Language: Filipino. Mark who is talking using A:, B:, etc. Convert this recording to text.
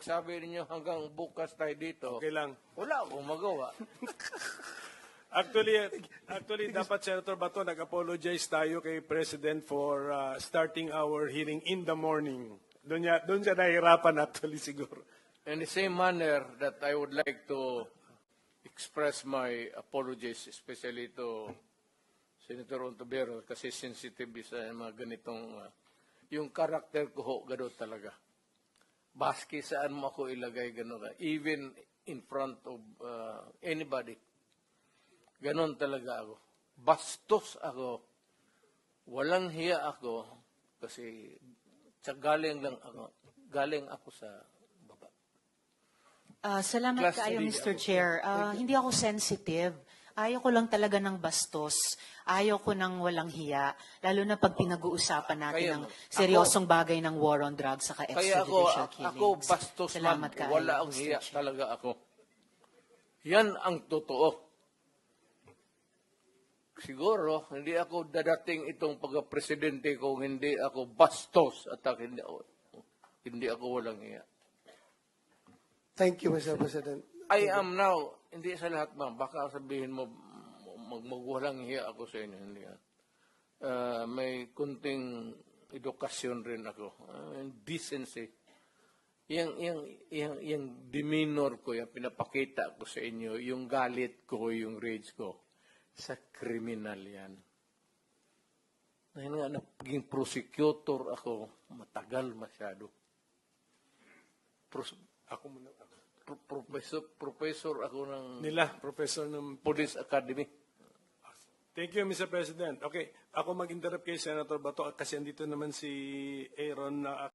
A: Sabi niyo hanggang bukas tayo dito.
B: Okay lang.
A: Wala akong magawa.
B: Actually, dapat Senator Bato, nag-apologize tayo kay President for starting our hearing in the morning. Doon siya nahihirapan actually siguro.
A: In the same manner that I would like to express my apologies, especially to Senator Ontiveros, kasi sensitive sa mga ganitong, yung karakter ko ho, gano'n talaga. Baski saan mo ako ilagay, gano'n ka. Even in front of anybody. Gano'n talaga ako. Bastos ako. Walang hiya ako kasi galing ako sa baba.
C: Salamat
A: Class
C: kayo,
A: D
C: Mr.
A: ako.
C: Chair. Hindi ako sensitive. Ayaw ko lang talaga ng bastos. Ayaw ko ng walang hiya. Lalo na pag pinag-uusapan natin
A: Kaya
C: ng
A: mo,
C: seryosong bagay ng war on drugs sa
A: Kaya
C: extrajudicial killings.
A: ako bastos man,
C: Salamat kayo,
A: wala ang
C: Mr.
A: hiya
C: Chair.
A: talaga ako. Yan ang totoo. Siguro, hindi ako dadating itong pagka-presidente kung hindi ako bastos at hindi ako walang hiya.
D: Thank you, Mr. President.
A: I am now, hindi sa lahat ma'am, baka sabihin mo magwalang hiya ako sa inyo. Hindi. May kunting edukasyon rin ako. Decency. Yung demeanor ko, yung pinapakita ko sa inyo, yung galit ko, yung rage ko, sa kriminal yan. Dahil nga, naging prosecutor ako, matagal masyado.
B: Ako muna.
A: Professor ako ng
B: Professor ng...
A: Police Academy.
B: Thank you, Mr. President. Okay, ako mag-interrupt kay Senator Bato kasi andito naman si Aaron na